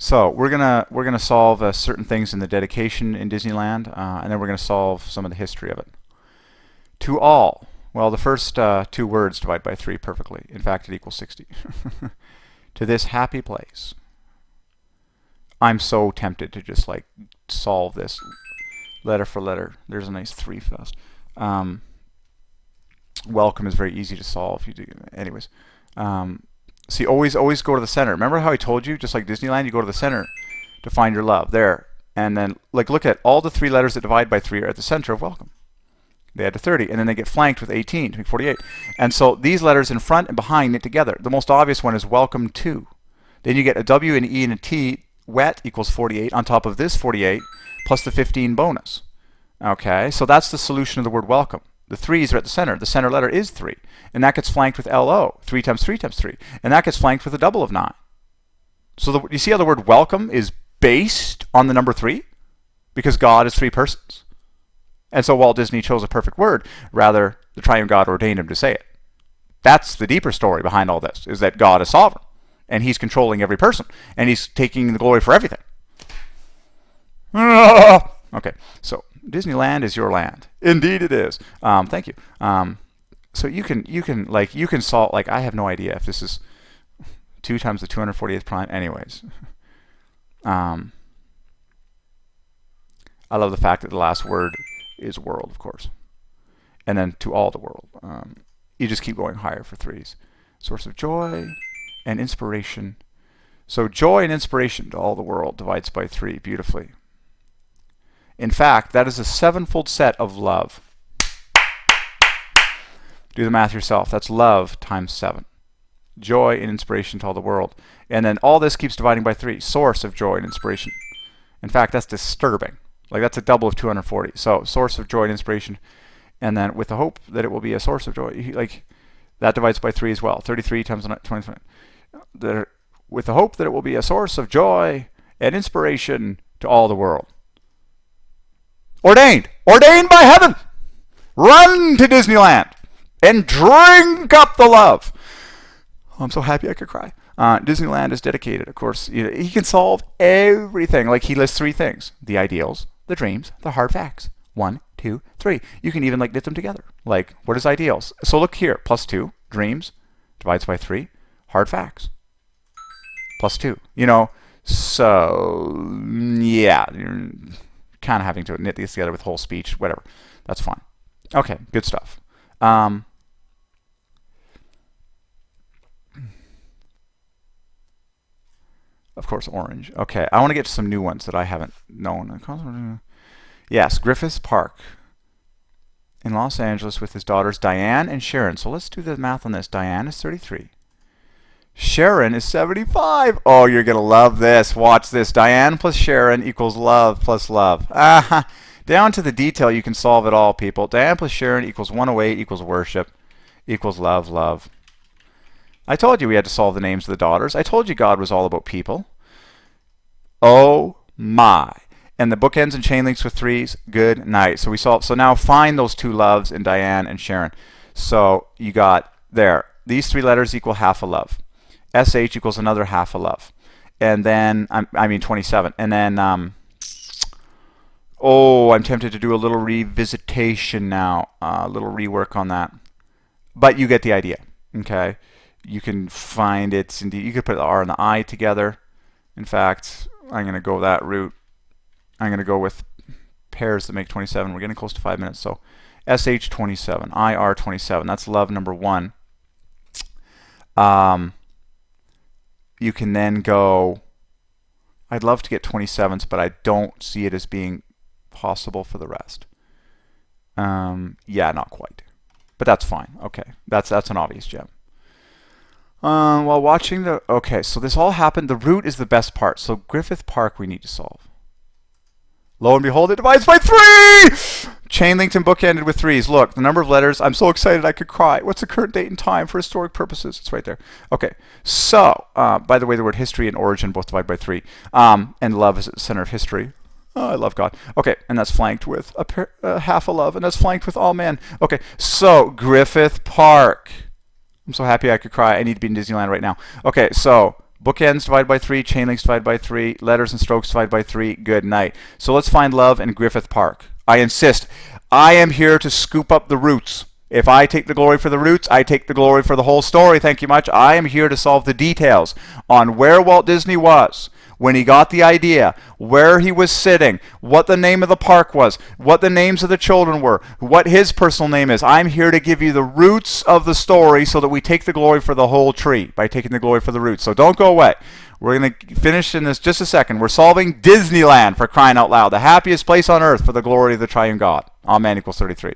So we're gonna solve certain things in the dedication in Disneyland, and then we're gonna solve some of the history of it. To all. Well, the first two words divide by 3 perfectly. In fact, it equals 60. To this happy place. I'm so tempted to just like solve this letter for letter. There's a nice 3 fast. Welcome is very easy to solve. You do, anyways. See, always go to the center. Remember how I told you, just like Disneyland, you go to the center to find your love. There. And then, like, look at all the 3 letters that divide by 3 are at the center of welcome. They add to 30, and then they get flanked with 18 to make 48. And so these letters in front and behind knit together. The most obvious one is welcome to. Then you get a W, an E, and a T. Wet equals 48 on top of this 48 plus the 15 bonus. Okay, so that's the solution of the word welcome. The 3's are at the center. The center letter is 3. And that gets flanked with LO, 3 times 3 times 3. And that gets flanked with a double of 9. So you see how the word welcome is based on the number 3? Because God is 3 persons. And so Walt Disney chose a perfect word. Rather, the Triune God ordained him to say it. That's the deeper story behind all this, is that God is sovereign. And he's controlling every person. And he's taking the glory for everything. Okay, so Disneyland is your land. Indeed it is. Thank you. So you can solve, like, I have no idea if this is 2 times the 248th prime. Anyways. I love the fact that the last word is world, of course. And then to all the world. You just keep going higher for 3's. Source of joy and inspiration. So joy and inspiration to all the world divides by 3 beautifully. In fact, that is a 7-fold set of love. Do the math yourself. That's love times 7. Joy and inspiration to all the world. And then all this keeps dividing by 3. Source of joy and inspiration. In fact, that's disturbing. Like, that's a double of 240. So source of joy and inspiration. And then with the hope that it will be a source of joy. Like, that divides by 3 as well. 33 times 20. With the hope that it will be a source of joy and inspiration to all the world. Ordained! Ordained by heaven! Run to Disneyland and drink up the love. Oh, I'm so happy I could cry. Disneyland is dedicated, of course. He can solve everything. Like, he lists 3 things. The ideals, the dreams, the hard facts. 1, 2, 3. You can even like knit them together. Like, what is ideals? So look here. Plus 2. Dreams divides by 3. Hard facts. Plus 2. So, yeah. You're kind of having to knit these together with whole speech. Whatever. That's fine. Okay. Good stuff. Of course, orange. Okay. I want to get to some new ones that I haven't known. Yes. Griffith Park in Los Angeles with his daughters Diane and Sharon. So let's do the math on this. Diane is 33. Sharon is 75. Oh, you're going to love this. Watch this. Diane plus Sharon equals love plus love. Down to the detail, you can solve it all, people. Diane plus Sharon equals 108 equals worship equals love, love. I told you we had to solve the names of the daughters. I told you God was all about people. Oh, my. And the bookends and chain links with 3's. Good night. So we solved. So now find those 2 loves in Diane and Sharon. So you got there. These 3 letters equal half a love. SH equals another half a love. And then, 27. And then, I'm tempted to do a little revisitation now. A little rework on that. But you get the idea. Okay? You can find it. You could put the R and the I together. In fact, I'm going to go that route. I'm going to go with pairs that make 27. We're getting close to 5 minutes. So SH 27, IR 27. That's love number 1. You can then go, I'd love to get 27s, but I don't see it as being possible for the rest. Yeah, not quite. But that's fine. Okay, that's an obvious gem. While watching the... Okay, so this all happened. The root is the best part. So Griffith Park we need to solve. Lo and behold, it divides by 3! Chain linked and bookended with 3's. Look, the number of letters. I'm so excited I could cry. What's the current date and time for historic purposes? It's right there. Okay, so, by the way, the word history and origin both divide by 3. And love is at the center of history. Oh, I love God. Okay, and that's flanked with half a love, and that's flanked with all men. Okay, so Griffith Park. I'm so happy I could cry. I need to be in Disneyland right now. Okay, so Bookends divided by 3, chain links divided by 3, letters and strokes divided by 3, good night. So let's find love in Griffith Park. I insist. I am here to scoop up the roots. If I take the glory for the roots, I take the glory for the whole story. Thank you much. I am here to solve the details on where Walt Disney was when he got the idea, where he was sitting, what the name of the park was, what the names of the children were, what his personal name is. I'm here to give you the roots of the story so that we take the glory for the whole tree by taking the glory for the roots. So don't go away. We're going to finish in this just a second. We're solving Disneyland, for crying out loud, the happiest place on earth for the glory of the Triune God. Amen equals 33.